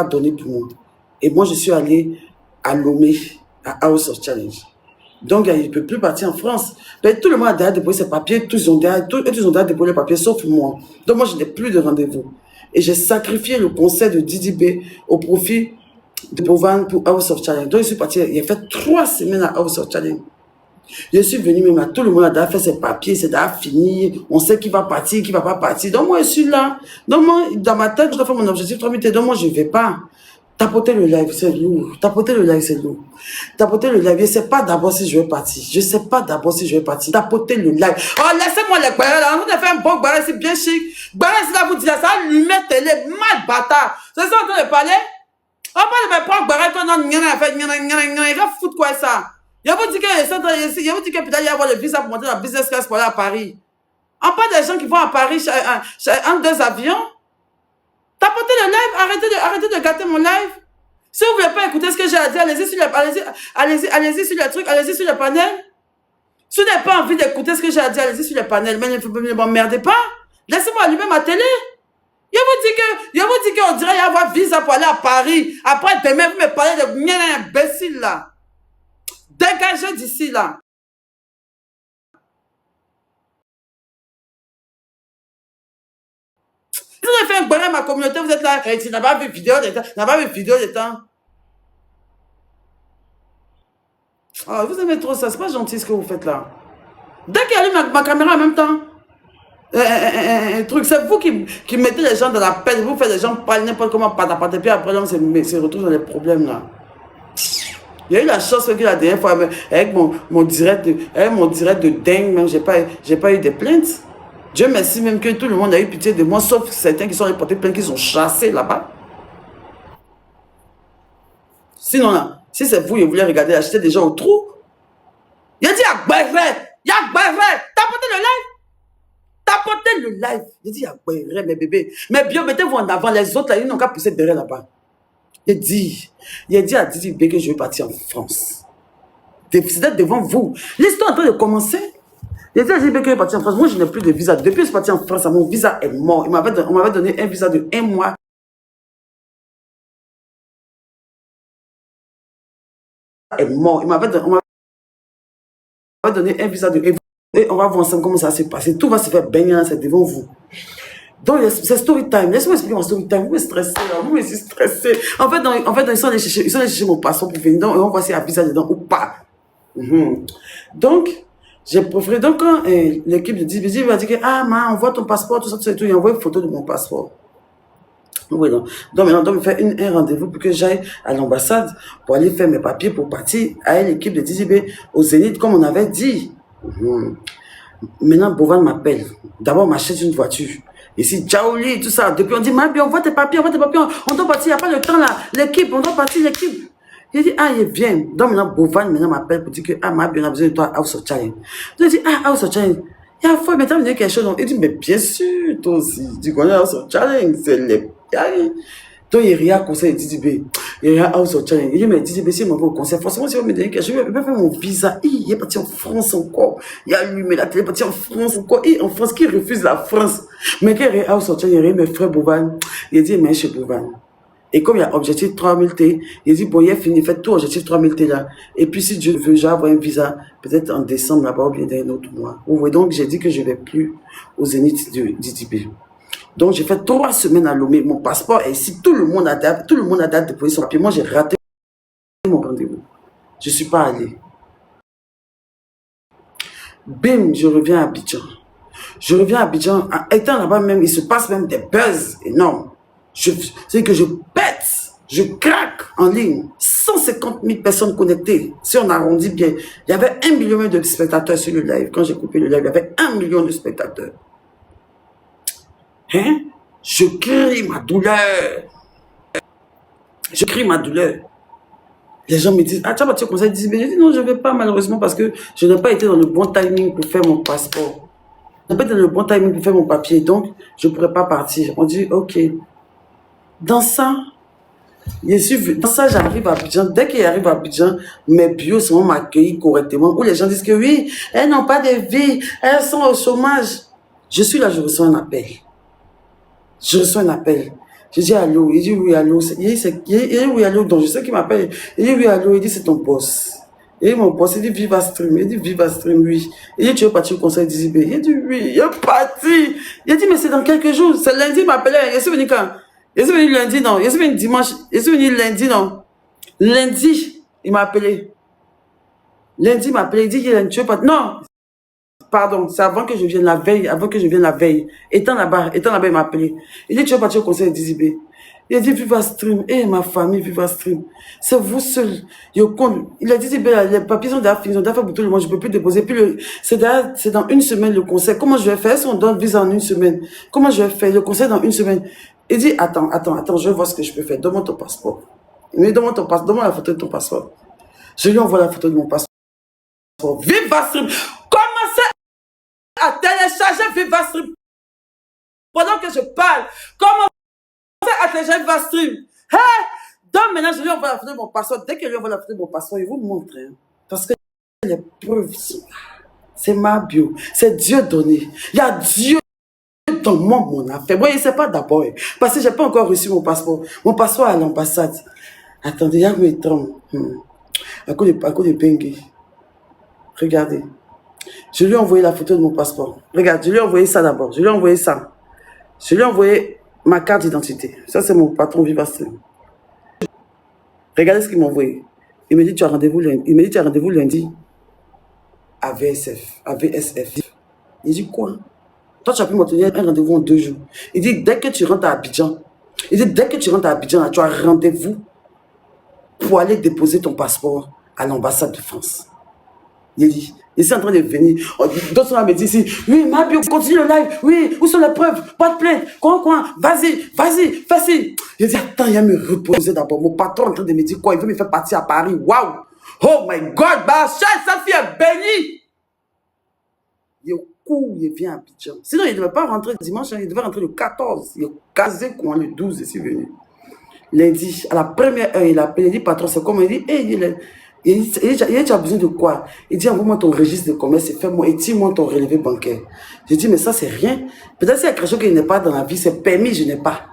donné pour moi. Et moi, je suis allé à Lomé, à House of Challenge. Donc, il ne peut plus partir en France. Donc, tout le monde a déjà déposé ses papiers, tous ont déjà déposé les papiers, sauf moi. Donc, moi, je n'ai plus de rendez-vous. Et j'ai sacrifié le conseil de Didi B au profit de Bovan pour House of Challenge. Donc, je suis parti, il a fait 3 semaines à House of Challenge. Je suis venu même là, tout le monde a déjà fait ses papiers, c'est déjà fini, on sait qui va partir, qui ne va pas partir. Donc, moi, je suis là. Donc, moi, dans ma tête, je dois faire mon objectif 3000 T. Donc, moi, je ne vais pas. Tapoter le live, c'est lourd. Tapoter le live, c'est lourd. Tapoter le live, je ne sais pas d'abord si je vais partir. Je ne sais pas d'abord si je vais partir. Tapoter le live. Oh, laissez-moi les barres là. On a fait un bon barre, c'est bien chic. Barre, c'est là, vous dites ça, allumez télé, mal bâtard. C'est ça, on doit parler? On parle de prendre barre, toi, non, il va foutre quoi ça? Je vous dis que peut-être il y a avoir le visa pour monter dans la business class pour aller à Paris. On parle des gens qui vont à Paris, en 2 avions. Tapotez le live, arrêtez de gâter mon live. Si vous ne voulez pas écouter ce que j'ai à dire, allez-y sur le truc, allez-y sur le panel. Si vous n'avez pas envie d'écouter ce que j'ai à dire, allez-y sur le panel. Mais ne m'emmerdez pas. Laissez-moi allumer ma télé. Je vous dis qu'on dirait y avoir visa pour aller à Paris. Après, demain, vous me parlez de mien imbécile là. Dégagez d'ici là. Si vous avez fait un bonheur à ma communauté, vous êtes là, tu n'as pas vu vidéo de temps. Oh, vous aimez trop ça, c'est pas gentil ce que vous faites là. Dès qu'il allume ma caméra en même temps, truc, c'est vous qui mettez les gens dans la peine, vous faites les gens parler n'importe comment, et puis après, on se retrouve dans les problèmes là. Il y a eu la chance que la dernière fois, avec mon direct de dingue, même, j'ai pas eu de plaintes. Dieu merci même que tout le monde a eu pitié de moi, sauf certains qui sont allés porter plainte, qui sont chassés là-bas. Sinon, là, si c'est vous, vous voulez regarder, acheter des gens au trou. Il a dit, tapotez le live. Tapotez le live. Il a dit, mes bébés. Mais bien, mettez-vous en avant. Les autres, là, ils n'ont qu'à pousser derrière là-bas. Il a dit à Didi B que je vais partir en France. C'est devant vous. L'histoire est en train de commencer. Il a dit à Didi B que je vais partir en France. Moi, je n'ai plus de visa. Depuis que je suis parti en France, mon visa est mort. On m'avait donné un visa de 1 mois. Est mort. On m'avait donné un visa de... Et on va voir ensemble comment ça va se passer. Tout va se faire baigner, c'est devant vous. Donc, c'est story time. Laissez-moi expliquer mon story time. Vous me stressez, là. Vous me stressez. En fait, ils sont allés chercher mon passeport pour venir. Donc, on va voir s'il y a un visa dedans ou pas. Donc, j'ai préféré. Donc, quand l'équipe de Didi va dire que, on voit ton passeport, tout ça, tout. Il envoie une photo de mon passeport. Oui, donc maintenant, on me fait un rendez-vous pour que j'aille à l'ambassade pour aller faire mes papiers pour partir à l'équipe de Didi B au Zénith, comme on avait dit. Maintenant, Bovan m'appelle. D'abord, on m'achète une voiture. Ici, Djaouli, tout ça. Depuis, on dit, bien, on voit tes papiers, on doit partir, il n'y a pas le temps là. L'équipe, on doit partir, l'équipe. Il dit, il vient. Donc maintenant, Bovan m'appelle pour dire que, Mabi, on a besoin de toi à House of Challenge. Donc, je dis, House of Challenge. Il y a fois, maintenant, il me dit quelque chose. Il dit, mais bien sûr, toi aussi, tu connais House of Challenge, c'est les... Donc, il y a un conseil de Didi B. Il y a House of Challenge. Il dit, mais Didi B, si il m'envoie au conseil, forcément, si on me donne quelque chose, je vais faire mon visa. Il est parti en France encore. Il a allumé la télé, il est parti en France encore. En France, qui refuse la France? Mais quand il y a House of Challenge, il y a mes frères Bovan. Il dit, mais chez Bovan. Et comme il y a objectif 3000 T, il dit, bon, il a fini, fait tout objectif 3000 T là. Et puis, si Dieu veut, j'ai avoir un visa, peut-être en décembre là-bas, ou bien dans un autre mois. Vous voyez, donc, j'ai dit que je ne vais plus au Zénith de Didi B. Donc, j'ai fait 3 semaines à Lomé. Mon passeport est ici. Tout le monde a date de poser son papier. Moi, j'ai raté mon rendez-vous. Je ne suis pas allé. Bim, je reviens à Abidjan. Étant là-bas même, il se passe même des buzz énormes. C'est que je pète, je craque en ligne. 150 000 personnes connectées. Si on arrondit bien, il y avait 1 million de spectateurs sur le live. Quand j'ai coupé le live, il y avait 1 million de spectateurs. Je crie ma douleur. Les gens me disent, tu as battu conseil, je dis non, je ne vais pas malheureusement parce que je n'ai pas été dans le bon timing pour faire mon passeport. Je n'ai pas été dans le bon timing pour faire mon papier, donc je ne pourrais pas partir. On dit, ok. Dans ça, j'arrive à Abidjan. Dès qu'il arrive à Abidjan, mes bios vont m'accueillir correctement. Où les gens disent que oui, elles n'ont pas de vie, elles sont au chômage. Je suis là, je reçois un appel. Je dis allô, il dit oui, allô. Il dit oui, allô, donc je sais qu'il m'appelle. Il dit oui, allô, il dit c'est ton boss. Il dit mon boss, il dit Viva Stream, il dit Viva Stream, oui. Il dit tu veux partir au conseil d'Izibé. Il dit oui, il est parti. Il dit mais c'est dans quelques jours, c'est lundi, il m'appelait. Il est venu quand? Il est venu lundi, non. Il est venu dimanche, il est venu lundi, non. Lundi, il m'a appelé. Lundi, il m'a appelé, il dit tu veux pas. Non, pardon, c'est avant que je vienne la veille, avant que je vienne la veille. Étant là-bas, il m'a appelé. Il dit, tu vas partir au conseil d'Izibé. Il a dit, Viva Stream. Eh, ma famille, Viva Stream. C'est vous seul. Il a dit, les papiers sont déjà finis, ils ont déjà fait pour tout le monde, je ne peux plus déposer. Puis c'est dans une semaine le conseil. Comment je vais faire si on donne visa en une semaine? Comment je vais faire le conseil dans une semaine? Il dit, attends, je vais voir ce que je peux faire. Donne-moi ton passeport. Il me dit, donne-moi la photo de ton passeport. Je lui envoie la photo de mon passeport. Viva Stream. Commencez à télécharger Viva Stream. Pendant que je parle, commencez à télécharger Viva Stream. Hey! Donc maintenant, je lui envoie la photo de mon passeport. Dès que je lui envoie la photo de mon passeport, il vous montre. Hein, parce que les preuves sont là. C'est ma bio. C'est Dieu donné. Il y a Dieu dans moi, mon affaire. Moi, il ne sait pas d'abord. Parce que je n'ai pas encore reçu mon passeport. Mon passeport à l'ambassade. Attendez, il y a mes trompe. À cause de Bengue. Regardez. Je lui ai envoyé la photo de mon passeport. Regarde, je lui ai envoyé ça d'abord. Je lui ai envoyé ça. Je lui ai envoyé ma carte d'identité. Ça, c'est mon patron Viva Stream. Regardez ce qu'il m'a envoyé. Il me dit, tu as rendez-vous lundi. Il me dit, tu as rendez-vous lundi à VSF. Il dit, quoi? Toi, tu as pu m'obtenir un rendez-vous en 2 jours. Il dit, dès que tu rentres à Abidjan, tu as rendez-vous pour aller déposer ton passeport à l'ambassade de France. Il dit, il est en train de venir. D'autres sont là, me disent ici, oui, ma bio, continue le live. Oui, où sont les preuves? Pas de plainte. Quoi? Vas-y, fais-ci. Je dis, attends, il va me reposer d'abord. Mon patron est en train de me dire quoi? Il veut me faire partir à Paris. Waouh! Oh my God, sa fille est bénie. Il vient à Abidjan. Sinon, il ne devait pas rentrer dimanche, il devait rentrer le 14. Il est casé quand le 12, il est venu. Lundi, à la première heure, il a appelé, il dit, patron, c'est comment? Il dit, hey, il dit, tu as besoin de quoi? Il dit, envoie-moi ton registre de commerce et fais-moi, et tire-moi ton relevé bancaire. Je dis, mais ça, c'est rien. Peut-être qu'il y a quelque chose qui n'est pas dans la vie, c'est permis, je n'ai pas.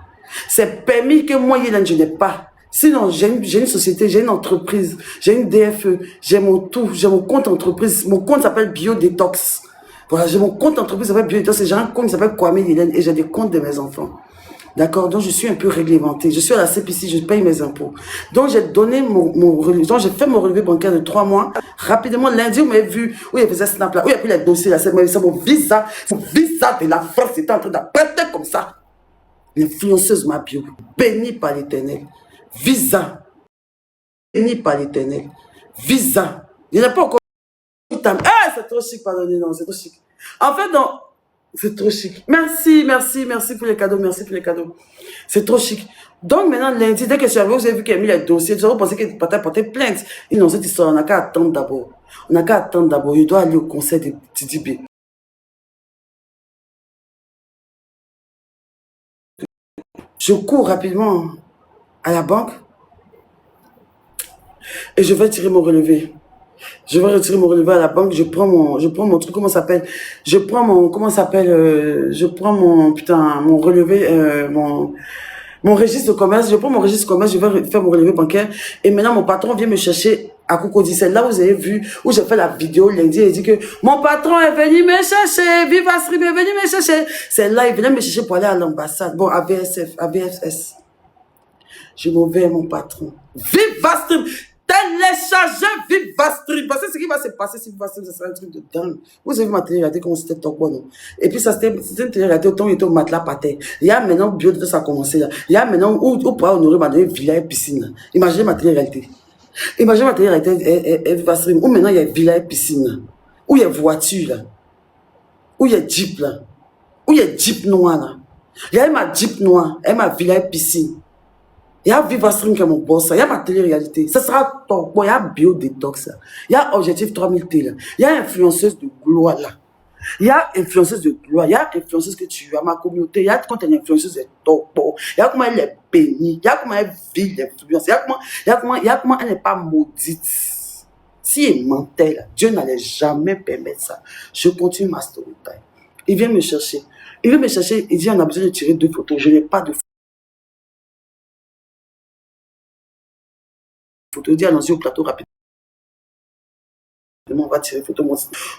C'est permis que moi, je n'ai pas. Sinon, j'ai une société, j'ai une entreprise, j'ai une DFE, j'ai mon tout, j'ai mon compte entreprise. Mon compte s'appelle Biodetox. Voilà, j'ai mon compte entreprise qui s'appelle Biodetox et j'ai un compte qui s'appelle Kwame Hélène et j'ai des comptes de mes enfants. D'accord? Donc, je suis un peu réglementée. Je suis à la CPC, je paye mes impôts. Donc, j'ai donné mon relevé. Donc, j'ai fait mon relevé bancaire de 3 mois. Rapidement, lundi, vous m'avez vu où il faisait Snap là, où il a pris les dossiers là. C'est mon visa de la France était en train d'apprêter comme ça. L'influenceuse m'a bio. Bénie par l'Éternel. Visa. Bénie par l'Éternel. Visa. Il n'y a pas encore. C'est trop chic, pardonnez, non, c'est trop chic. En fait, non. C'est trop chic. Merci pour les cadeaux, C'est trop chic. Donc maintenant, lundi, dès que je suis arrivé, vous avez vu qu'il a mis les dossiers, vous pensez qu'il portait plainte. Et non, cette histoire, on n'a qu'à attendre d'abord. Il doit aller au conseil de TDB. Je cours rapidement à la banque et je vais tirer mon relevé. Je vais retirer mon relevé à la banque, je prends mon truc, comment ça s'appelle? Je prends mon relevé, mon registre de commerce, je vais faire mon relevé bancaire. Et maintenant, mon patron vient me chercher à Cocody. C'est là où vous avez vu, où j'ai fait la vidéo lundi, il dit que mon patron est venu me chercher, Viva Stream est venu me chercher. C'est là, il venait me chercher pour aller à l'ambassade, bon, à VFS. Je m'en vais à mon patron. Viva Stream! Téléchargez Viva Stream. Parce que ce qui va se passer si Viva Stream, ce sera un truc de dingue. Vous avez vu ma télé-réalité, comment c'était top, non? Et puis, c'était une télé-réalité, autant il était au matelas par terre. Il y a maintenant, bio de ça a commencé là. Il y a maintenant, où pourra honorer ma villa et piscine. Imaginez ma télé-réalité. Imaginez ma télé-réalité et Viva Stream, où maintenant il y a villa et piscine. Où il y a voiture là. Où il y a jeep là. Où il y a jeep noir là. Il y a ma jeep noire et ma villa et piscine. Il y a Viva Stream qui est mon boss, il y a ma télé-réalité, ça sera top. Bon, il y a Biodetox, il y a Objectif 3000 T, il y a influenceuse de gloire là. Il y a influenceuse de gloire, il y a influenceuse que tu as, ma communauté, il y a quand une influenceuse est top. Il y a comment elle est bénie, il y a comment elle vit l'influence, il y a comment elle n'est pas maudite. Si elle mentait là, Dieu n'allait jamais permettre ça. Je continue ma story time. Il vient me chercher, il dit on a besoin de tirer 2 photos, je n'ai pas de photos. photo. Il dit, allons-y au plateau rapidement. On va tirer photo.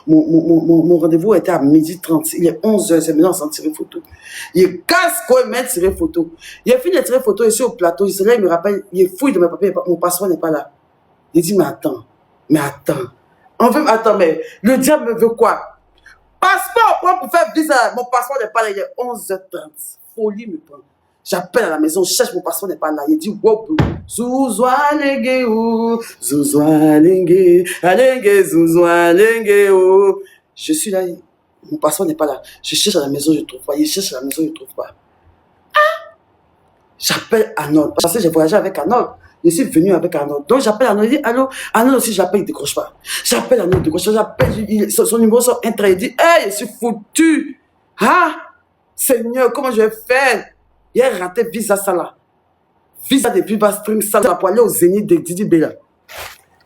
Mon rendez-vous était à 12h30. Il est 11h. C'est maintenant sans tirer photo. Il casse quoi, il met tirer photo. Il a fini de tirer photo ici au plateau. Il se lève, il me rappelle, il fouille de mes papiers. Mon passeport n'est pas là. Il dit, mais attends. Attends, mais le diable me veut quoi? Passeport pour faire visa. Mon passeport n'est pas là. Il est 11h30. Folie me prend. J'appelle à la maison, je cherche, mon passeport n'est pas là. Il dit, wow, Zouzwa lenge ou, Zouzwa lenge, alenge, Zouzwa lenge ou. Je suis là, mon passeport n'est pas là. Je cherche à la maison, je ne trouve pas. Il cherche à la maison, je ne trouve pas. J'appelle Arnold. Parce que j'ai voyagé avec Arnold. Je suis venu avec Arnold. Donc j'appelle Arnold, il dit, allô, Arnold aussi, j'appelle, il ne décroche pas. J'appelle Arnold, il ne décroche pas. J'appelle, son numéro sort intra, il dit, hey, je suis foutu. Ah, Seigneur, comment je vais faire? Il a raté Visa Sala. Visa de Viva Stream Sala pour aller au Zénith de Didi Bella.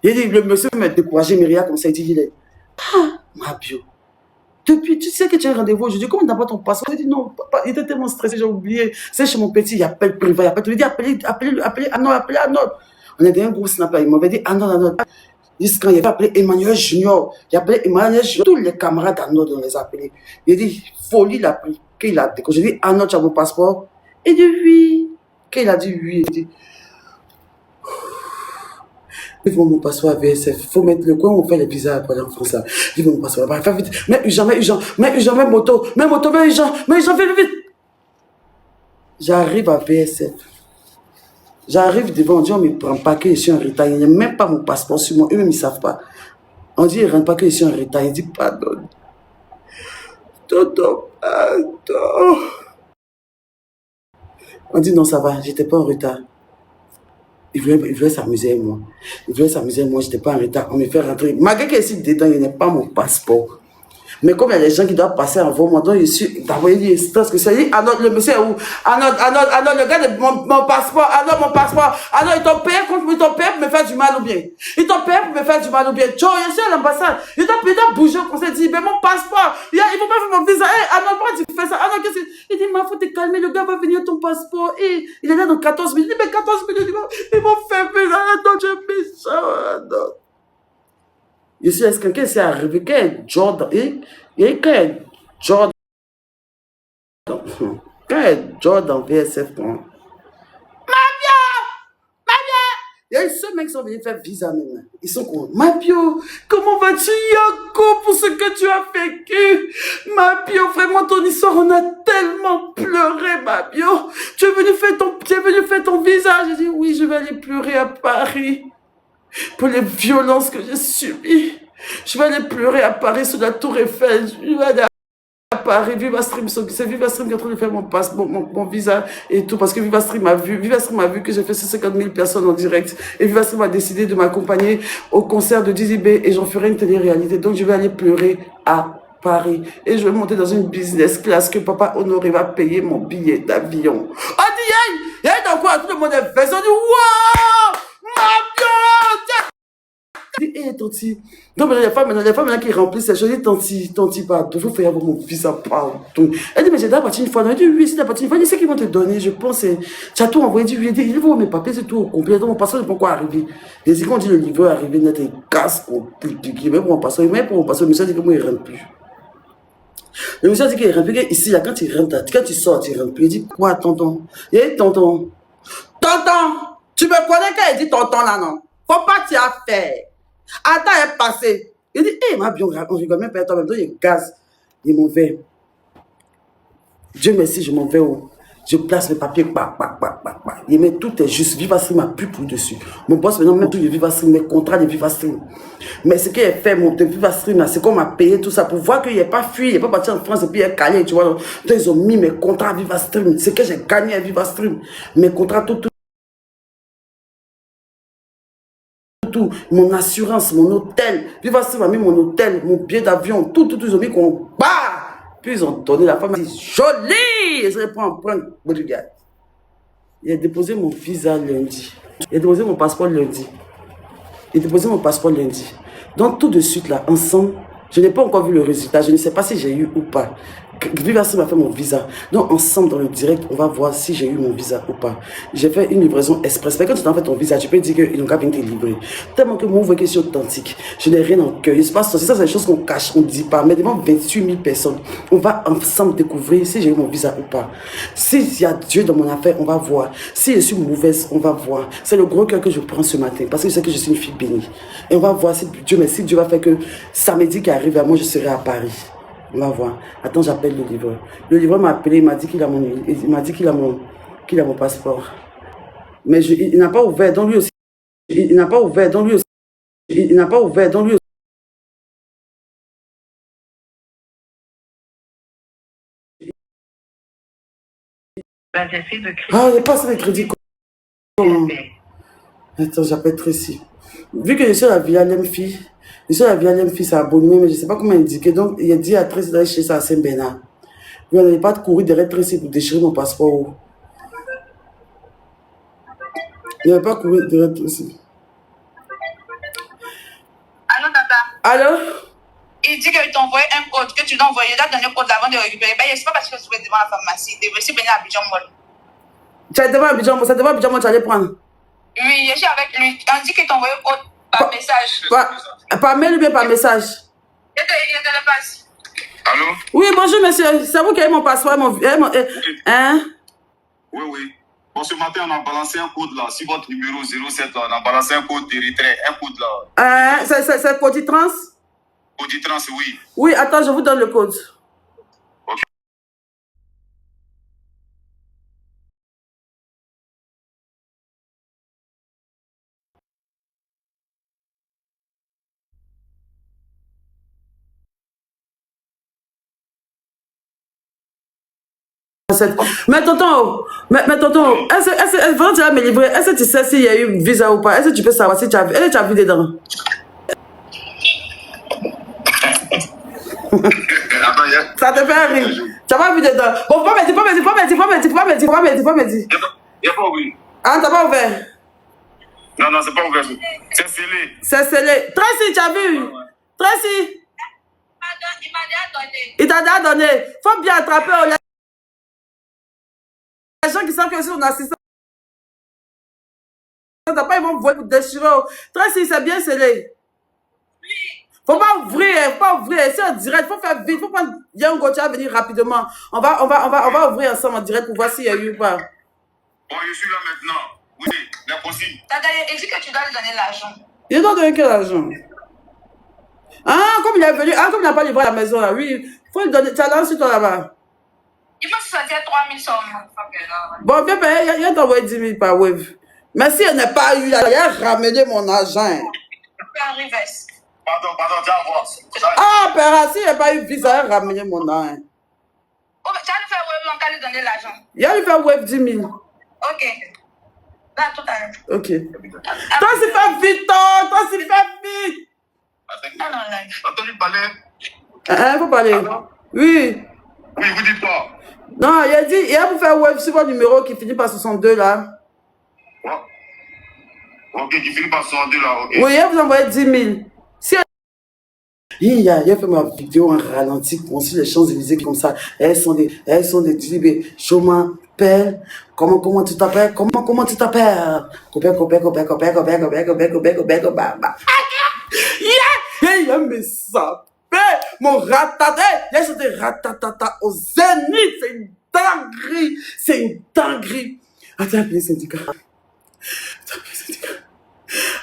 Il dit, le monsieur m'a découragé, Myria, comme ça, il dit, ma bio. Depuis, tu sais que tu as un rendez-vous aujourd'hui, comment tu n'as pas ton passeport? Il dit, non, papa, il était tellement stressé, j'ai oublié. C'est chez mon petit, il appelle privé, il appelle tout. Il dit, appelez Arnold. On a dit un gros snap là, il m'avait dit, Arnold. Quand il avait appelé Emmanuel Junior, tous les camarades d'Arnold, on les a appelés. Il dit, folie, il a pris. Qu'il a décoché. J'ai dit, Arnold, tu as mon passeport? Il dit, oui. Quand il a dit oui, il dit, il faut mon passeport à VSF. Il faut mettre le coin où on fait les visas pour aller en France. Il faut mon passeport. Fais vite. Mais urgent, même moto, mais urgent, fais vite. J'arrive à VSF. J'arrive devant, on dit, on ne me prend pas que je suis en retard. Il n'y a même pas mon passeport sur moi. Eux-mêmes, ils ne savent pas. On dit, ils ne rentrent pas que je suis en retard. Il dit, pardon. Pardon. On dit non, ça va, j'étais pas en retard. Il voulait s'amuser avec moi. J'étais pas en retard. On me fait rentrer. Malgré que ici dedans, il n'y a pas mon passeport. Mais comme il y a des gens qui doivent passer avant moi, donc je suis d'envoyer des stress que ça dit, Arnold, le monsieur est où? Arnold, le gars de mon passeport, Arnold, ils t'ont payé pour me faire du mal ou bien? Tu vois, je suis à l'ambassade. Ils t'ont bougé au conseil, dit, mais mon passeport, il faut pas faire mon visa. Arnold, pourquoi tu fais ça? Arnold, qu'est-ce que c'est? Il dit, mais faut te calmer, le gars va venir ton passeport. Il est là dans 14 minutes. Il dit, mais 14 minutes, ils vont faire visa. Arnold, je me sens, Arnold. Je suis est-ce que quelqu'un s'est arrivé, quel Jordan, quel Jordan VSF pour moi. Il y a ceux mecs qui sont venus faire visa même. Ils sont contents. Mabio, comment vas-tu, Yako, pour ce que tu as vécu? Mabio, vraiment, ton histoire, on a tellement pleuré, Mabio. Tu es venu faire ton visa. J'ai dit, oui, je vais aller pleurer à Paris. Pour les violences que j'ai subies. Je vais aller pleurer à Paris sur la Tour Eiffel. Je vais aller à Paris. VivaStream, c'est VivaStream qui est en train de faire mon visa et tout. Parce que VivaStream a vu que j'ai fait 50 000 personnes en direct. Et VivaStream a décidé de m'accompagner au concert de Dizzy B et j'en ferai une télé-réalité. Donc je vais aller pleurer à Paris. Et je vais monter dans une business class que papa Honoré va payer mon billet d'avion. On dit, y'a dans quoi? Tout le monde est fait. On dit, wow! Tanti. Non, mais il y a des femmes là qui remplissent ces choses. Je dis, tanti, pardon, il faut faire mon visa, pardon. Elle dit, mais j'ai déjà parti une fois. Elle dit, oui, c'est déjà parti une fois. Elle dit, c'est qu'ils vont te donner, je pense. Tu as tout envoyé. Elle dit, il faut mes papiers, c'est tout au complet. Donc, mon passeport, c'est pourquoi arriver. Et c'est quand on dit le livreur est arrivé, net, il casse compliqué. Même pour mon passeport, le monsieur dit que moi, il ne rentre plus. Le monsieur dit qu'il ne rentre plus. Ici, là, quand il rentre, quand tu sors, il ne rentre plus. Il dit, quoi, tonton? Il dit, tonton, tu me connais quand il dit tonton là, non? Faut pas t'y faire. Attends, elle est passée. Il dit, ma bien, on rigole même pas, toi, même temps, il y a gaz. Il m'en va. Dieu merci, je m'en vais où? Je place les papiers, il met tout est juste. VivaStream a plus pour dessus. Mon boss, maintenant, même tout de VivaStream, mes contrats de VivaStream. Mais ce qu'il a fait, de VivaStream, c'est qu'on m'a payé tout ça pour voir qu'il n'est pas fui, il n'est pas parti en France et puis il est calé, tu vois. Donc, ils ont mis mes contrats à VivaStream. C'est que j'ai gagné à VivaStream. Mes contrats, tout. Mon assurance, mon hôtel. VivaStream a mis mon hôtel, mon billet d'avion, tout, ils ont mis qu'on bat. Puis ils ont donné la femme, elle dit joli. Et je reprends un point bodyguard. Il a déposé mon visa lundi. Il a déposé mon passeport lundi. Donc tout de suite là, ensemble, je n'ai pas encore vu le résultat. Je ne sais pas si j'ai eu ou pas. Lui va m'a fait mon visa. Donc, ensemble, dans le direct, on va voir si j'ai eu mon visa ou pas. J'ai fait une livraison express. Mais quand tu t'en fais ton visa, tu peux dire qu'ils n'ont qu'à venir te livrer. Tellement que mon voix est authentique. Je n'ai rien en cœur. Il se passe ça, c'est des choses qu'on cache, on ne dit pas. Mais devant 28 000 personnes, on va ensemble découvrir si j'ai eu mon visa ou pas. S'il y a Dieu dans mon affaire, on va voir. Si je suis mauvaise, on va voir. C'est le gros cœur que je prends ce matin. Parce que je sais que je suis une fille bénie. Et on va voir si Dieu, mais si Dieu va faire que samedi qui arrive, moi, je serai à Paris. On va voir. Attends, j'appelle le livreur. Le livreur m'a appelé, il m'a dit qu'il a mon passeport. Mais il n'a pas ouvert, donc lui aussi. Il n'a pas ouvert, donc lui aussi. Il n'a pas ouvert, donc lui aussi. Ah, il passe le crédit. Comment? Attends, j'appelle Tracy. Vu que je suis à la Villa Lemfi, c'est abonné, mais je ne sais pas comment indiquer. Donc, il a dit à Tracy d'aller chez ça à Saint-Bernard. Il n'allait pas courir derrière Tracy pour déchirer mon passeport. Il n'allait pas courir derrière Tracy. Allô, tata. Allô? Il dit qu'il t'a envoyé un code, que tu dois envoyer. Il a donné le code avant de récupérer. Ben, c'est pas parce que je suis devant la pharmacie. Je suis venu à Abidjan Mall. Tu es devant Abidjan, c'est devant Abidjan, tu allais prendre. Oui, je suis avec lui. On dit qu'il t'a envoyé le code par message. Par mail ou bien par message? Je te le passe. Allô? Oui, bonjour monsieur. C'est vous qui avez mon passeport, hein? Oui, oui. Bon, ce matin, on a balancé un code là. Sur votre numéro 07, là, on a balancé un code d'Érythrée. Un code là. C'est Coditrans? Coditrans, oui. Oui, attends, je vous donne le code. Ok. Mais tonton, est-ce que tu vas me livrer? Est-ce que tu sais s'il y a eu visa ou pas? Est-ce que tu peux savoir si tu as vu? Est-ce que tu as vu dedans? Ça te fait rire. Tu n'as pas vu dedans. Bon, faut pas me dire. Il n'y a pas ouvert. Ah, t'as pas ouvert? Non, c'est pas ouvert. C'est scellé. C'est scellé. Tracy, tu as vu? Tracy? Il m'a déjà donné. Il t'a déjà donné. Faut bien attraper. Les gens qui savent que c'est son assistant. T'as pas, ils vont voir pour déchirer. Tracy, c'est bien scellé. Oui. Faut pas ouvrir. C'est en direct. Faut faire vite. Faut prendre. Yango, tu vas venir rapidement. On va ouvrir ensemble en direct pour voir s'il y a eu ou pas. Bon, je suis là maintenant. Oui, les possible. Tata, il dit que tu dois lui donner l'argent. Il doit donner quel argent? Ah, comme il est venu. Ah, comme il n'a pas livré à la maison là. Oui. Faut lui donner. Tu as lancé toi là-bas. Il faut se sortir 3 000 seulement. Bon, viens payer. Il a t'envoyé 10 000 par Wave. Mais si elle n'a pas eu là, il a ramené mon argent. En reverse. Pardon, tiens, voir. Ah, père, si il n'a pas eu visa, il a ramené mon argent. Oh, tu vas lui faire Wave, on va lui donner l'argent. Il a lui fait Wave 10 000. Ok. Là, tout à l'heure. Ok. Toi, c'est fait vite, toi, c'est fait vite. Ah non, là. Attends, lui parler. Hein, faut parler. Oui. Oui, vous dites pas. Non, il a dit, il a pour faire Wave sur votre numéro qui finit par 62 là. Quoi? Ok, qui finit par 62 là, ok. Oui, il a vous envoyé 10 000. Si il a fait ma vidéo en ralenti pour sur les Champs-Élysées comme ça. Elles sont des dibés. Je m'appelle. Comment tu t'appelles? Comment tu t'appelles? Copain. Yeah! Il a mis ça. Mon ratata. Il a chanté ratatata au zénith. C'est une dinguerie. Attends, appelez le syndicat.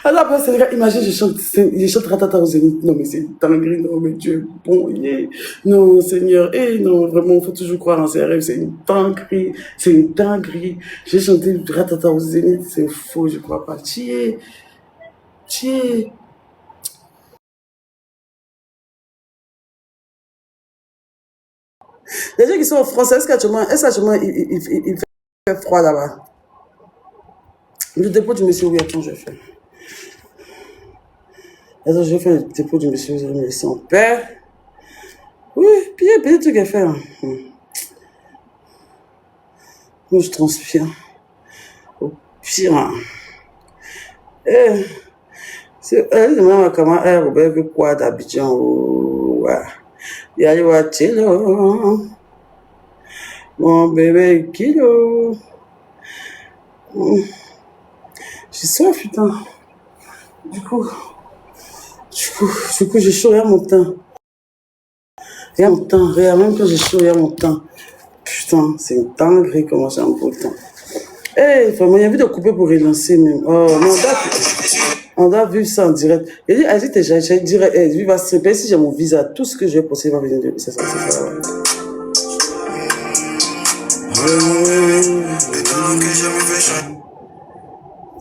Alors, imagine, je chante ratata au zénith. Non, mais c'est une dinguerie. Non, mais Dieu est bon. Yeah. Non, Seigneur. Non, vraiment, il faut toujours croire en ses rêves. C'est une dinguerie. J'ai chanté ratata au zénith. C'est faux, je crois pas. Tiens. Les gens qui sont en France, est-ce qu'actuellement, il fait froid là-bas? Le dépôt du monsieur, oui, attends, je vais faire. Attends, je vais faire le dépôt du monsieur, vous allez me laisser en paix. Oui, puis il y a des trucs à faire. Moi, je transpire. Au pire. C'est elle, comment elle, Robert veut quoi d'Abidjan? Ouais. Il y a les voitures. Mon bébé kilo. J'ai soif, putain. Du coup, j'ai chaud, regarde mon teint. Regarde mon teint, regarde, même quand j'ai chaud, regarde mon teint. Putain, c'est une dinguerie comment j'ai un beau teint. Eh, vraiment, il y a envie de couper pour relancer même. Oh, non, on doit vivre ça en direct. Il dit, vas-y, j'ai direct, lui va se répéter si j'ai mon visa, tout ce que je vais poster va venir de c'est ça.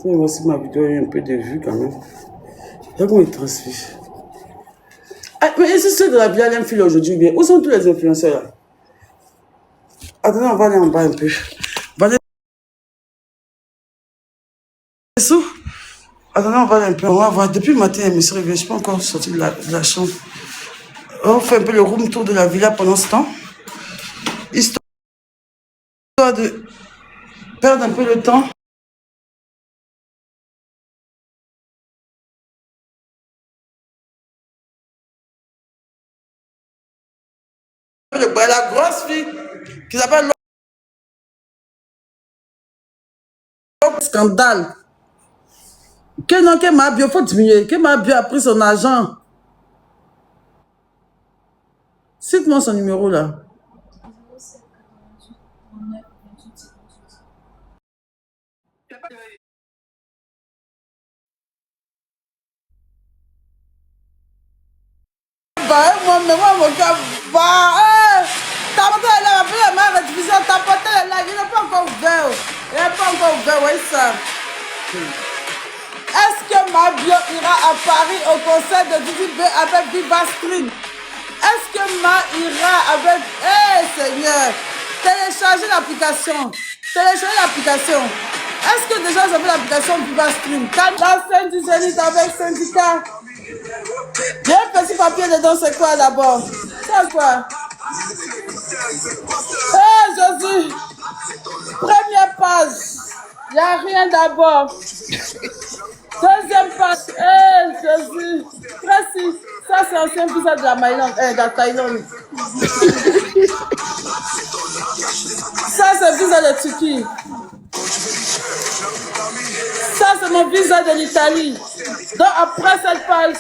Moi aussi, ma vidéo a eu un peu de vues quand même. Regarde comment il transfère. Ah, mais est-ce que ceux de la vie allaient me filer aujourd'hui bien? Où sont tous les influenceurs là? Attendez, on va aller en bas un peu. On va aller. Attendez, on va aller un peu. On va voir. Depuis le matin, elle me suis réveillée. Je ne suis pas encore sortie de la chambre. On fait un peu le room tour de la villa pendant ce temps. Histoire de perdre un peu le temps. La grosse fille qui s'appelle Scandale. Que m'a bien, faut diminuer. Que m'a bien a pris son argent. Cite-moi son numéro là. Moi, mon gars, t'as monté la rediffusion, t'as porté la live, il n'est pas encore ouvert. Il n'est pas encore ouvert, oui, ça. Est-ce que ma bio ira à Paris au concert de Didi B avec Viva Stream? Est-ce que ma ira avec... Seigneur, téléchargez l'application. Téléchargez l'application. Est-ce que déjà vous avez l'application Viva Stream? La scène du Zénith avec Syndicat. Il y a un petit papier dedans, c'est quoi d'abord? C'est quoi? Jésus! Première page. Il n'y a rien d'abord. Deuxième page. Jésus! Précis. Ça, c'est ancien visa de la Thaïlande. Ça, c'est visa de Turquie. Ça, c'est mon visa de l'Italie. Donc, après cette page...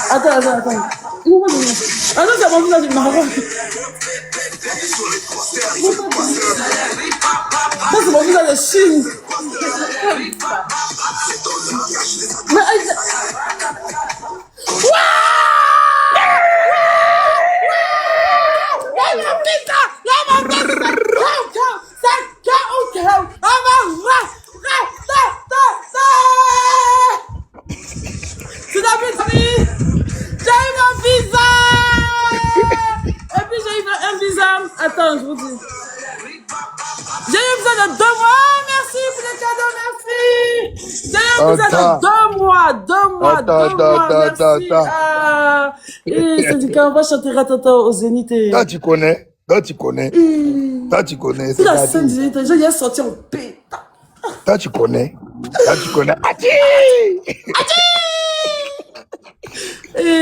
Attends. Attends, c'est mon visa du Maroc. Ça, c'est mon visa de Chine. Mais... Attends, je vous dis. J'ai eu besoin de 2 mois. Merci pour les cadeaux, merci. J'ai eu besoin de 2 mois. 2 mois, merci. C'est du cas, on va chanter Ratata au Zénith. Toi, tu connais. Toi, tu connais. C'est la scène du Zénith. J'ai sorti en pétard. Toi, tu connais. Ati!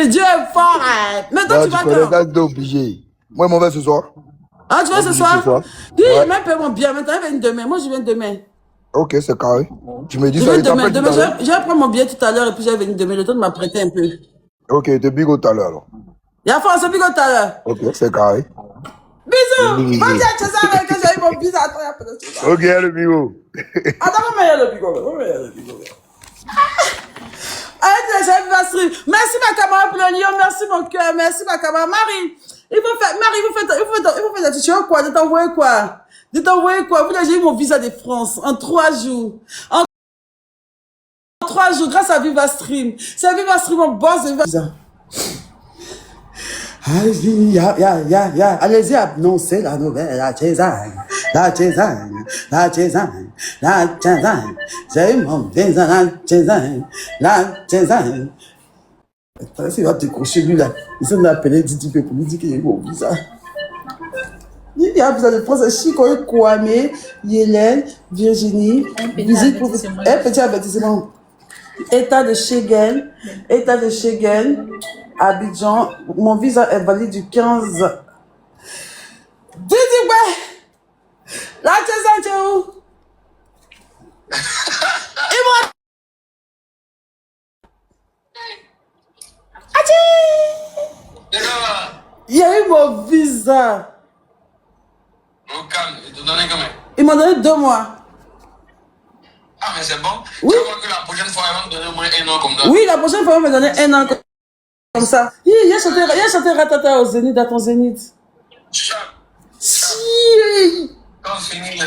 Dieu est fort. Maintenant, tu vas quand? T'es obligé. Moi, je m'en vais ce soir. Ah, tu vas ce soir? Dis, même pas mon bien. Maintenant, il vient demain. Moi, je viens demain. Ok, c'est carré. Tu me dis je ça. Demain, je vais prendre mon billet tout à l'heure et puis je vais venir demain. Le temps de m'apprêter un peu. Ok, te bigo tout à l'heure. Il y a France, bigo tout à l'heure. Ok, c'est carré. Bisous. Vas-y à César que j'ai eu mon bisou. Attends, il y a pas de soucis. Ok, le bigo. Attends, comment il y a le bigo? Merci ma camarade pour le lion, merci mon cœur, merci ma camarade. Marie, il faut faire tu sais quoi, de t'envoyer quoi? Vous j'ai eu mon visa de France en 3 jours. En 3 jours, grâce à Viva Stream. C'est Viva Stream, mon boss de visa. Allez-y, annoncez la nouvelle, la Cézanne. J'ai eu mon visa, la Cézanne. Attends, il va te coucher lui là. Ils sont appelés Didi pour lui dire qu'il y a eu mon visa. Il y a besoin de France, Chico, Kwame, Yélène, Virginie, visite pour un petit avertissement. État de Schengen, Abidjan. Mon visa est valide du 15. Didi, ouais. Là, tu es où? Il y a eu mon visa. Au calme, il te donnait combien? Il m'a donné 2 mois. Ah, mais c'est bon. Oui. Tu vois que la prochaine fois, il va me donner au moins 1 an comme ça. Oui, la prochaine fois, il va me donner 1 an comme ça. Il a chanté Ratata au Zénith, à ton Zénith. Si. Quand on finit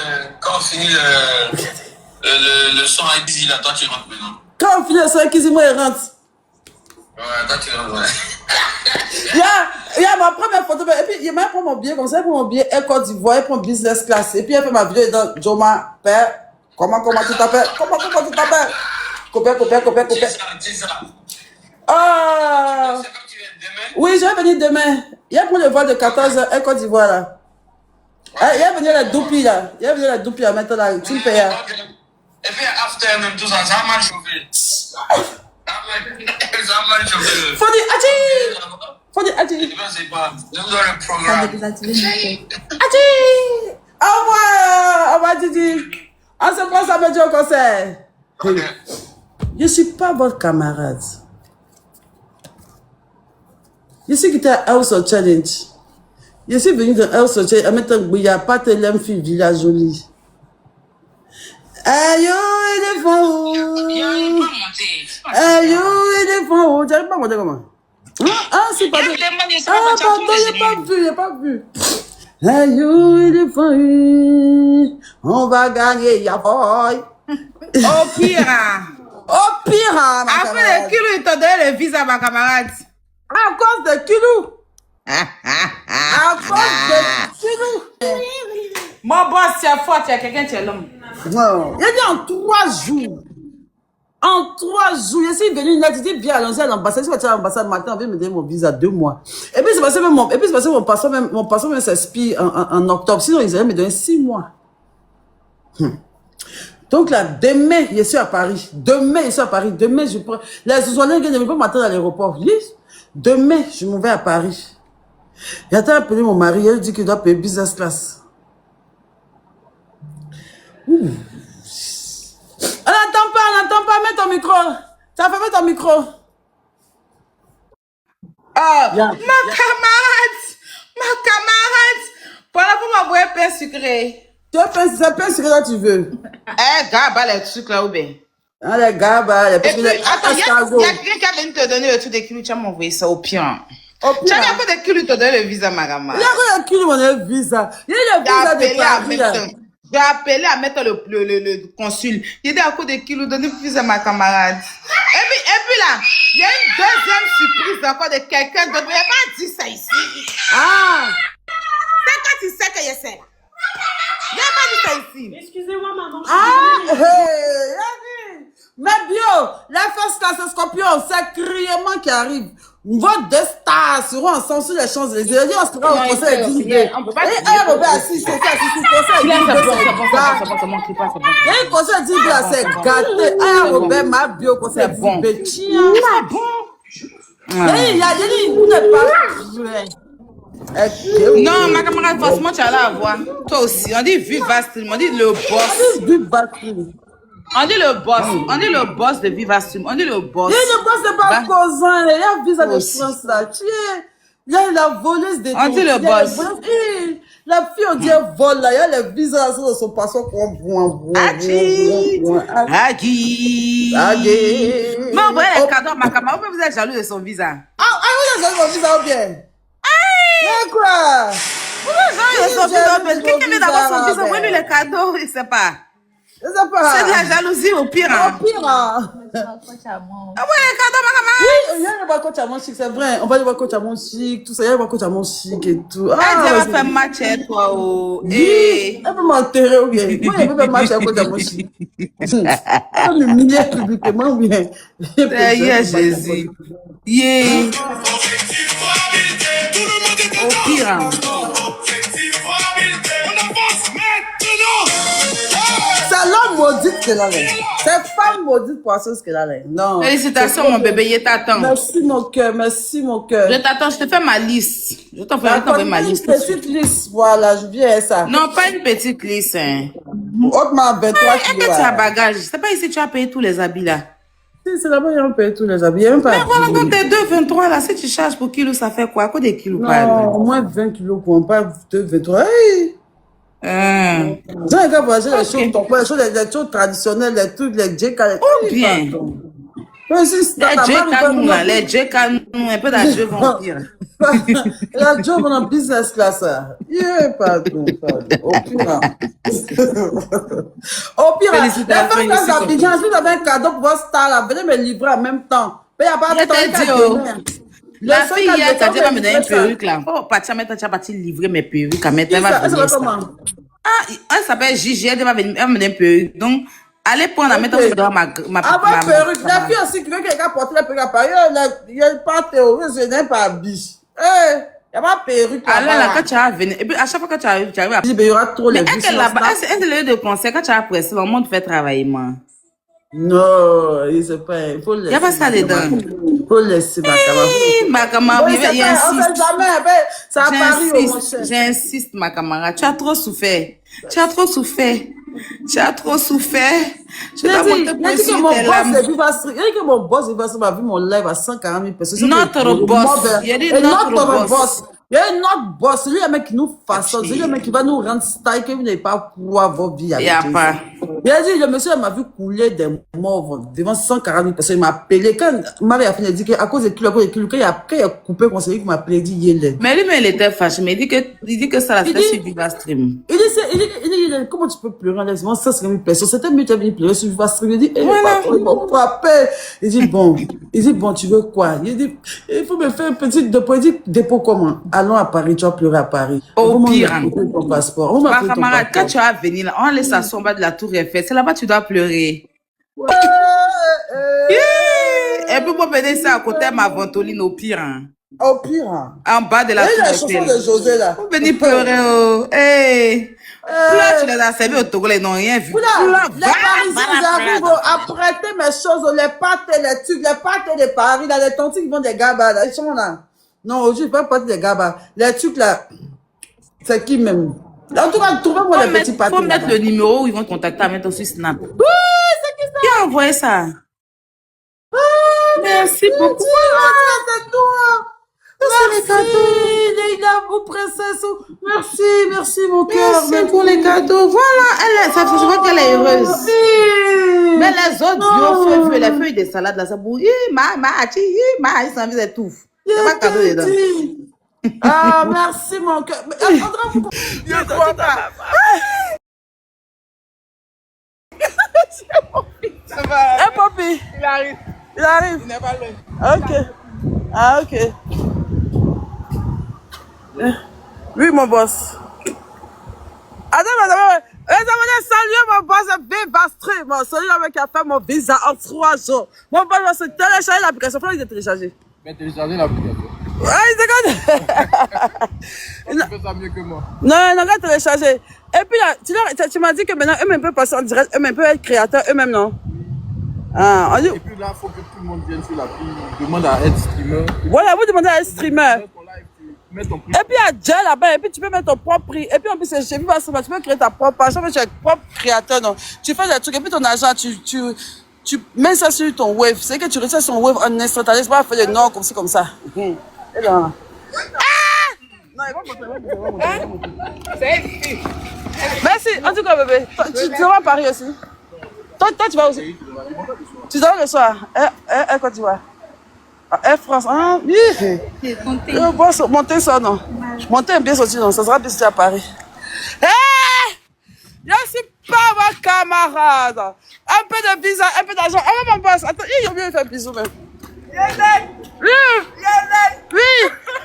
le son à 10, là, toi tu rentres maintenant. Quand on finit le son à 15, moi, il rentre. Ouais, toi tu rentres, ouais. Il y a ma première photo. Et puis, il m'a pris mon billet comme ça. Il prend mon billet Air Côte d'Ivoire. Il prend business class. Et puis, il fait ma vidéo dans Joma, père. Comment tu t'appelles? Comment tu t'appelles? Copain. C'est ça. Ah. C'est comme tu viens demain. Oui, je vais venir demain. Il a pris le vol de 14h Air Côte d'Ivoire là. Il va venir la doupie là. Il va venir la doupie là maintenant là. Tu me payes. Et puis, after même tout ça, ça a mal chauffé. Ça a mal chauffé. Faut dire Adi. C'est pas. Je vous donne le programme. Adi. Au revoir Didi. On se prend samedi au concert. Ok. Je ne suis pas votre camarade. Je suis quitté à House of Challenge. Je suis venu de House of Challenge. En même temps, il n'y a pas de l'enfant village joli. Aïe, éléphant. Aïe, éléphant. J'arrive pas à monter comment? Ah, c'est pas bien. Ah, pardon, il n'y a pas vu. Aïe, éléphant. On va gagner, y'a boy. Au pire. Au pire, ma Après camarade. le kilo, il t'a donné le visa, ma camarade. À cause de Kilou. À cause de Kilou. Mon boss, tu es fort, tu es quelqu'un, tu es l'homme. Non. Il a dit en 3 jours. En 3 jours, je suis venu, il a dit, viens, allons-y à l'ambassade. Je suis parti à l'ambassade matin, on vient me donner mon visa 2 mois. Et puis, c'est passé même mon passeport même s'expire en octobre. Sinon, ils allaient me donner 6 mois. Donc là, demain, je suis à Paris. Demain, je prends. Les Zouzouanais ne veulent pas m'attendre à l'aéroport. Demain, je m'en vais à Paris. J'attends appeler mon mari, elle dit qu'il doit payer business class. On n'entend pas, mets ton micro. Ça fait mettre ton micro. Ma camarade, voilà pour m'envoyer pain sucré. Tu veux pain, c'est pain sucré là tu veux. Gaba, les trucs là, ou bien. Ah, les gars, Et puis, attends, il y a quelqu'un qui a venu te donner le truc de kilo, tu as m'envoyé ça au pire. Tu as mis un peu de kilo, te donner le visa, ma camarade. Il y a quoi de kilo, mon visa? Il y a le visa de Paris. J'ai appelé à mettre le consul. Il était à coup de kilo, donner le visa à ma camarade. Et puis là, il y a une deuxième surprise encore de quelqu'un d'autre. Mais il n'a pas dit ça ici. Ah! C'est quand tu sais que je sais là. Il n'a pas dit ça ici. Excusez-moi, maman. Ah! Hey! Mais bio, la first class Scorpion, c'est criement qui arrive. Vos 2 stars seront ensemble sur les Champs-Élysées. On sera au conseil d'Élysée. On peut pas dire. Et Robert assis, c'est ça, c'est conseil d'Élysée. Il y a un conseil d'Élysée, c'est gâté. Robert, ma bio, conseil d'Élysée. Tiens. Il y a dit, vous n'êtes pas. Non, ma camarade, franchement, tu as la voix. Toi aussi. On dit Viva Stream. On dit le boss. On dit le boss. On dit le boss de Viva Stream. On dit le boss. Il y a le boss de pas causant. Il y a un visa de France là. Il y a la voleuse des. On dit le boss. La fille, on dit elle vole là. Il y a les visas sur son passeport. Adi. Mais on voit les cadeaux, ma camarade. Vous êtes jaloux de son visa. Ah, vous êtes jaloux de son visa ou bien? C'est quoi? Vous êtes jaloux de son visa ou bien? Quelqu'un vient d'avoir son visa. Vous lui les cadeaux, il ne sait pas. Je sais pas. C'est de la jalousie au pire. Au pire. Ah ouais, les cadeaux, ma camarade. Oui, il y a le coach à mon chic, c'est vrai. On va le coach à mon chic, tout ça. Il y a le coach à mon chic et tout. Elle va faire match avec toi. Oui, elle peut m'enterrer ou bien. Moi, elle peut faire match avec coach à mon chic. Elle peut m'humilier publiquement ou bien. Yeah, Jésus. Yeah. Au pire. C'est l'homme maudit qu'elle a là. Cette femme maudite poisseuse qu'elle a là. Non. Félicitations, mon bébé, je t'attends. Merci, mon cœur. Merci, mon cœur. Je t'attends, je te fais ma liste. Je t'envoie ma liste. Une petite liste, voilà, je viens ça. Non, pas une petite liste. Hein. Autrement, 23 Est-ce que tu as bagage? C'est pas ici que tu as payé tous les habits là. Si, c'est là-bas, ils ont payé tous les habits. Même pas. Mais voilà, quand t'es 2,23 là, si tu charges pour kilo, ça fait quoi? Quoi des kilos? Non, au moins 20 kilos, quoi. Pas 2, 23. Hey! J'ai un gars voyager les choses, les choses traditionnelles, les trucs, les djeka. Oh, bien. Les djeka, un peu d'argent vampire. La job en business class. Yeah, pardon. Au pire. Au pire, la femme dans Abidjan, je avais un cadeau pour voir Star là. Venez me livrer en même temps. Mais il n'y a pas de temps. La fille hier, t'as dit, elle va me donner une perruque là. Oh, Patia, maintenant, tu as parti livrer mes perruques. Elle va venir. Ah, elle s'appelle Gigi, elle va venir me donner une perruque. Donc, allez prendre la mettre dans ma perruque. La fille aussi qui veut que quelqu'un porte la perruque à Paris, il n'y a pas terroriste, je n'ai pas biche. Il n'y a pas perruque. Alors là, quand tu vas venir, et puis à chaque fois que tu arrives à... Il y aura trop les biches. Elle est le lieu de concert, quand tu vas presser, le monde fait travailler, moi. Non, il ne pas. Il faut laisser. Il n'y a pas ça dedans. Il faut laisser ma camarade. J'insiste, ma camarade. Tu as trop souffert. Tu as trop souffert. Je dois monter pour essayer tes larmes. Il dit que mon boss, il va se ma vie, mon live à 140 000 personnes. Notre boss. Il y a dit notre boss. Il y a un autre boss, celui mec qui nous façonne, celui mec qui va nous rendre style, que vous n'avez pas pouvoir vos vies. Il n'y a pas. Il a dit, le monsieur m'a vu couler des morts devant 140 000 personnes. Il m'a appelé. Quand Marie a fini, il dit qu'à cause de kilo, quand il a coupé, conseiller, il m'a appelé, il dit, il mais lui, il était fâché, mais il dit que ça l'a fait sur Viva Stream. Il dit, comment tu peux pleurer en laissant 150 000 personnes? C'était mieux de venir pleurer sur Viva Stream. Il dit, il m'a frappé. Il dit, bon, tu veux quoi? Il dit, il faut me faire un petit dépôt. Il dit, dépôt comment? Allons à Paris, tu vas pleurer à Paris. Au pire. Ton passeport. Ma camarade, quand tu vas venir là, on laisse s'asseoir en bas de la tour Eiffel. C'est là-bas que tu dois pleurer. Et puis pour venir ça à côté de ma ventoline au pire. Au pire. En bas de la tour Eiffel. Il y a la chanson de José là. Pour venir pleurer. Oh. Hey. Là, tu les as servis au Togo, ils n'ont rien vu. Les Parisiens, j'arrive à prêter mes choses, les pâtes, les trucs, les pâtes de Paris, là, les tontines qui vont des gabas, là. Ils sont là. Non, aujourd'hui, je ne vais pas parler des gabas. Les trucs là, c'est qui même? En tout cas, trouvez-moi les petits pâtes. Il faut mettre le numéro où ils vont te contacter à mettre aussi Snap. Oui, c'est qui ça? Qui a envoyé ça? Merci beaucoup. C'est toi. Merci, Leïla, vous princesse. Merci, mon cœur. Merci pour les cadeaux. Voilà, ça fait souvent qu'elle est heureuse. Mais les autres, les feuilles de salade, là, ça bouge. Ils s'en visent tout. Il n'y a pas de cadeau dedans. Ah, merci, mon cœur. Je ne crois pas. Ça va. Papi. Il arrive. Il n'est pas loin. Ok. Oui, mon boss. Attends, salut mon boss, Viva Stream. Salut le mec qui a fait mon visa en 3 jours. Mon boss va se télécharger l'application. Il faut le télécharger. Mais télécharger l'application. Ouais, c'est quoi? Tu fais ça mieux que moi. Non, regarde télécharger. Et puis là, tu m'as dit que maintenant, eux-mêmes peuvent passer en direct, eux-mêmes peuvent être créateurs, eux-mêmes, non? Ah, et puis là, il faut que tout le monde vienne sur l'appli, demande à être streamer. Voilà, vous demandez à être streamer. Et puis il y a Jay là-bas, et puis tu peux mettre ton propre prix. Et puis en plus, chez Viva Stream, tu peux créer ta propre page. Tu es propre créateur, non? Tu fais des trucs, et puis ton argent, tu mets ça sur ton wave. C'est que tu reçois son wave en instantané, c'est pas faire des noms comme ça. Et là. Non, il va montrer. Merci, en tout cas, bébé. Tu vas à Paris aussi? Toi, tu vas aussi? Tu dors le soir? Quoi tu vas? Air France, oui. Bon, montez ça, non? Montez bien sorti, non? Ça sera bien sorti à Paris. Je suis pas ma camarade. Un peu de visa, un peu d'argent. Mon boss, attends, il a mieux fait un bisou même. Oui.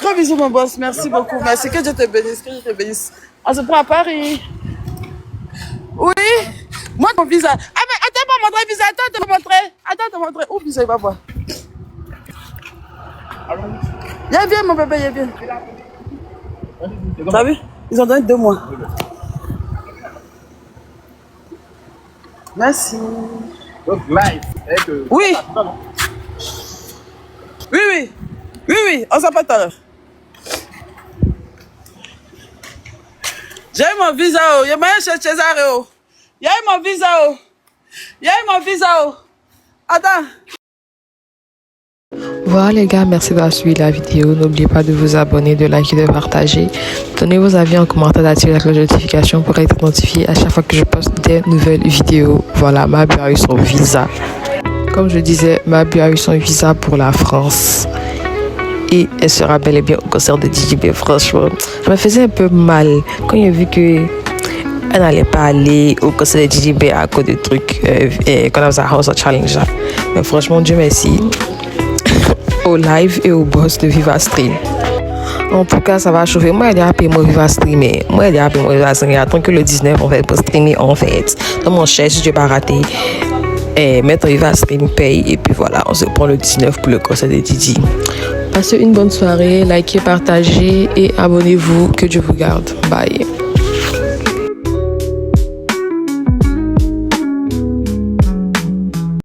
Gros bisous, mon boss. Merci beaucoup. Merci. Que Dieu te bénisse. On se prend à Paris. Oui. Moi, mon visa. Mais attends, pas montrer le visa. Attends, te montrer. Où visa, il va voir. Viens, mon bébé, viens. T'as vu? Ils ont donné 2 mois. Merci. Donc live, avec Oui. Oui, on s'appelle tout à l'heure. J'ai eu mon visa, oh. Il y a moyen chez César, oh. Il y a eu mon visa, oh. Attends. Voilà les gars, merci d'avoir suivi la vidéo. N'oubliez pas de vous abonner, de liker, de partager. Donnez vos avis en commentaire, d'activer la cloche de notification pour être notifié à chaque fois que je poste des nouvelles vidéos. Voilà, Mabu a eu son visa. Comme je disais, Mabu a eu son visa pour la France. Et elle sera bel et bien au concert de DJB. Franchement, ça me faisait un peu mal quand j'ai vu que elle n'allait pas aller au concert de DJB à cause de trucs qu'on a fait à House of Challenge. Mais franchement, Dieu merci. Au live et au boss de Viva Stream. En tout cas, ça va chauffer. Moi, il y a payé mon Viva Stream. Attends que le 19, on va pour streamer en fait. Dans mon cher, si je n'ai pas raté, mettre Viva Stream paye. Et puis voilà, on se prend le 19 pour le concert de Didi. Passez une bonne soirée, likez, partagez et abonnez-vous. Que Dieu vous garde. Bye.